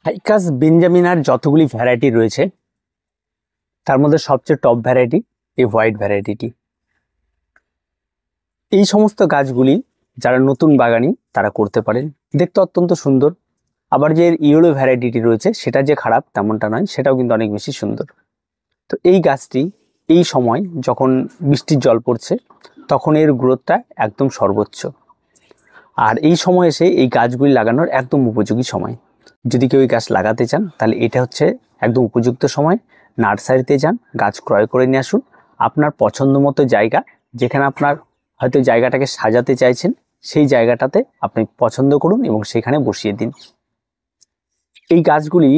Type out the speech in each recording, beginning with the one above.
Ficus বেঞ্জামিনার যতগুলি variety রয়েছে তার মধ্যে সবচেয়ে টপ ভ্যারাইটি এই হোয়াইট ভ্যারাইটিটি। এই সমস্ত গাছগুলি যারা নতুন বাগানি তারা করতে পারেন, দেখতে অত্যন্ত সুন্দর। আবার যে ইয়েলো ভ্যারাইটিটি রয়েছে সেটা যে খারাপ তেমনটা নয়, সেটাও কিন্তু অনেক বেশি সুন্দর। তো এই গাছটি এই সময় যখন বৃষ্টির জল পড়ছে তখন এর গ্রোথটা একদম সর্বোচ্চ, আর এই সময় এসে এই গাছগুলি লাগানোর একদম উপযোগী সময়। যদি কেউ এই গাছ লাগাতে চান তাহলে এটা হচ্ছে একদম উপযুক্ত সময়। নার্সারিতে যান, গাছ ক্রয় করে নিয়ে আসুন। আপনার পছন্দ মতো জায়গা, যেখানে আপনার হয়তো জায়গাটাকে সাজাতে চাইছেন সেই জায়গাটাতে আপনি পছন্দ করুন এবং সেখানে বসিয়ে দিন। এই গাছগুলি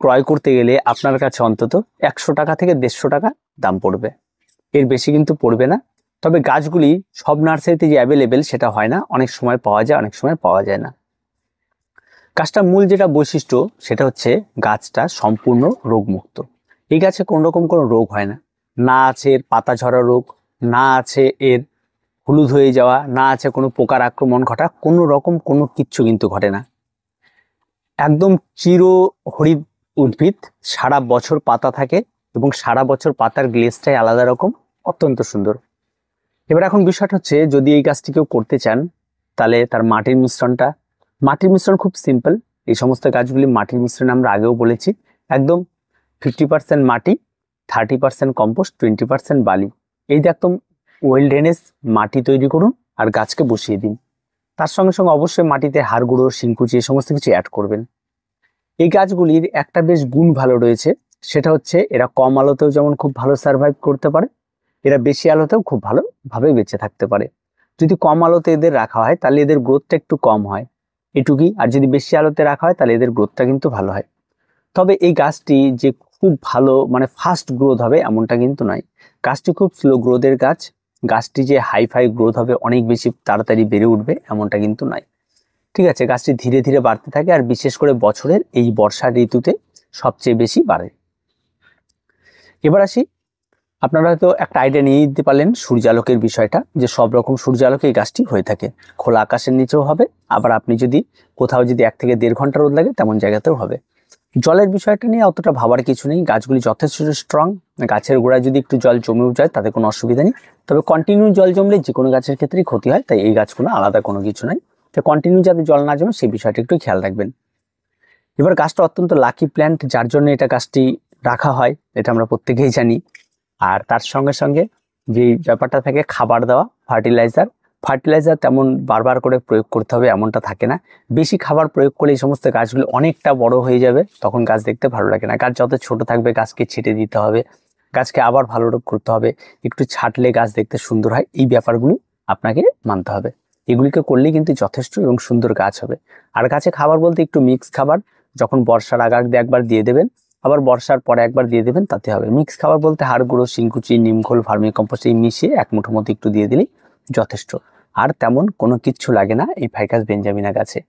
ক্রয় করতে গেলে আপনার কাছে অন্তত 100 টাকা থেকে 150 টাকা দাম পড়বে, এর বেশি কিন্তু পড়বে না। তবে গাছগুলি সব নার্সারিতে যে অ্যাভেলেবেল সেটা হয় না, অনেক সময় পাওয়া যায়, অনেক সময় পাওয়া যায় না। গাছটার মূল যেটা বৈশিষ্ট্য সেটা হচ্ছে গাছটা সম্পূর্ণ রোগমুক্ত। এই গাছে কোনো রকম কোনো রোগ হয় না, না আছে এর পাতা ঝরা রোগ, না আছে এর হলুদ হয়ে যাওয়া, না আছে কোনো পোকার আক্রমণ ঘটা, কোনো রকম কোনো কিচ্ছু কিন্তু ঘটে না। একদম চির হরিৎ উদ্ভিদ, সারা বছর পাতা থাকে এবং সারা বছর পাতার গ্লেজটাই আলাদা রকম, অত্যন্ত সুন্দর। এবার এখন বিষয়টা হচ্ছে, যদি এই গাছটি কেউ করতে চান তাহলে তার মাটির মিশ্রণ খুব সিম্পল। এই সমস্ত গাছগুলি মাটির মিশ্রণ আমরা আগেও বলেছি, একদম 50% মাটি, 30% কম্পোস্ট, 20% বালি। এই যে একদম ওয়েল ড্রেনেজ মাটি তৈরি করুন আর গাছকে বসিয়ে দিন। তার সঙ্গে সঙ্গে অবশ্যই মাটিতে হাড় গুঁড়ো, শিংকুচি এই সমস্ত কিছু অ্যাড করবেন। এই গাছগুলির একটা বেশ গুণ ভালো রয়েছে, সেটা হচ্ছে এরা কম আলোতেও যেমন খুব ভালো সার্ভাইভ করতে পারে, এরা বেশি আলোতেও খুব ভালোভাবে বেঁচে থাকতে পারে। যদি কম আলোতে এদের রাখা হয় তাহলে এদের গ্রোথটা একটু কম হয়, এটুকুই। আর যদি বেশি আলোতে রাখা হয় তাহলে এদের গ্রোথটা কিন্তু ভালো হয়। তবে এই গাছটি যে খুব ভালো মানে ফাস্ট গ্রোথ হবে এমনটা কিন্তু নয়, গাছটি খুব স্লো গ্রোথের গাছ। গাছটি যে হাই গ্রোথ হবে, অনেক বেশি তাড়াতাড়ি বেড়ে উঠবে এমনটা কিন্তু নয়, ঠিক আছে। গাছটি ধীরে ধীরে বাড়তে থাকে, আর বিশেষ করে বছরের এই বর্ষা ঋতুতে সবচেয়ে বেশি বাড়ে। এবার আসি, আপনারা হয়তো একটা আইডিয়া নিয়ে দিতে পারলেন সূর্যালোকের বিষয়টা, যে সব রকম সূর্যালোকে এই গাছটি হয়ে থাকে। খোলা আকাশের নিচেও হবে, আবার আপনি যদি কোথাও যদি 1 থেকে 1.5 ঘন্টা রোদ লাগে তেমন জায়গাতেও হবে। জলের বিষয়টা নিয়ে অতটা ভাবার কিছু নেই, গাছগুলি যথেষ্ট স্ট্রং। গাছের গোড়ায় যদি একটু জল জমেও যায় তাতে কোনো অসুবিধা নেই, তবে কন্টিনিউ জল জমলে যে কোনো গাছের ক্ষেত্রেই ক্ষতি হয়, তাই এই গাছগুলো আলাদা কোনো কিছু নয়। তো কন্টিনিউ যাতে জল না জমে সেই বিষয়টা একটু খেয়াল রাখবেন। এবার গাছটা অত্যন্ত লাকি প্ল্যান্ট, যার জন্য এটা গাছটি রাখা হয় এটা আমরা প্রত্যেকেই জানি। আর তার সঙ্গে সঙ্গে যে ব্যাপারটা থাকে খাবার দেওয়া, ফার্টিলাইজার তেমন বারবার করে প্রয়োগ করতে হবে এমনটা থাকে না। বেশি খাবার প্রয়োগ করলে এই সমস্ত গাছগুলো অনেকটা বড় হয়ে যাবে, তখন গাছ দেখতে ভালো লাগে না। গাছ যত ছোট থাকবে গাছকে ছেটে দিতে হবে, গাছকে আবার ভালো করতে হবে, একটু ছাটলে গাছ দেখতে সুন্দর হয়। এই ব্যাপারগুলি আপনাকে মানতে হবে, এগুলিকে করলেই কিন্তু যথেষ্ট এবং সুন্দর গাছ হবে। আর গাছে খাবার বলতে একটু মিক্স খাবার, যখন বর্ষার আগে একবার দিয়ে দেবেন, আবার বর্ষার পরে একবার দিয়ে দেবেন, তাতে হবে। মিক্স খাবার বলতে হাড় গুঁড়ো, শিংকুচি, নিমখোল, ভার্মি কম্পোস্ট এই মিশিয়ে 1 মুঠো মতো একটু দিয়ে দিলেই যথেষ্ট। আর তেমন কোনো কিচ্ছু লাগে না এই ফাইকাস বেঞ্জামিনা গাছে।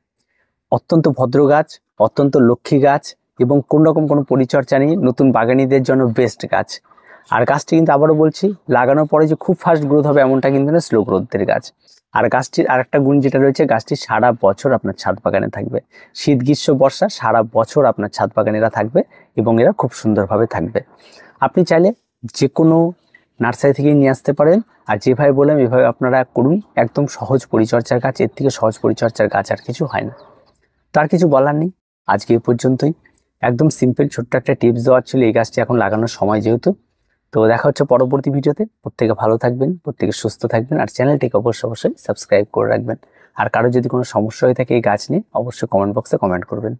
অত্যন্ত ভদ্র গাছ, অত্যন্ত লক্ষ্মী গাছ, এবং কোন রকম কোনো পরিচর্যা নেই, নতুন বাগানীদের জন্য বেস্ট গাছ। আর গাছটি কিন্তু আবারও বলছি, লাগানোর পরে যে খুব ফাস্ট গ্রোথ হবে এমনটা কিন্তু না, স্লো গ্রোথের গাছ। আর গাছটির আরেকটা গুণ যেটা রয়েছে, গাছটি সারা বছর আপনার ছাদ বাগানে থাকবে। শীত, গ্রীষ্ম, বর্ষা সারা বছর আপনার ছাদ বাগানে এরা থাকবে এবং এরা খুব সুন্দরভাবে থাকবে। আপনি চাইলে যে কোনো নার্সারি থেকে নিয়ে আসতে পারেন, আর যেভাবে বললাম এভাবে আপনারা করুন। একদম সহজ পরিচর্যার গাছ, এর থেকে সহজ পরিচর্যার গাছ আর কিছু হয় না। তার কিছু বলার নেই, আজকে এ পর্যন্তই। একদম সিম্পল ছোট্ট একটা টিপস দেওয়ার ছিল এই গাছটি এখন লাগানোর সময় যেহেতু। তো দেখা হচ্ছে পরবর্তী ভিডিওতে। প্রত্যেকে ভালো থাকবেন, প্রত্যেকে সুস্থ থাকবেন, আর চ্যানেলটিকে অবশ্যই সাবস্ক্রাইব করে রাখবেন। আর কারো যদি কোনো সমস্যা হয়ে থাকে এই গাছ নিয়ে, অবশ্যই কমেন্ট বক্সে কমেন্ট করবেন।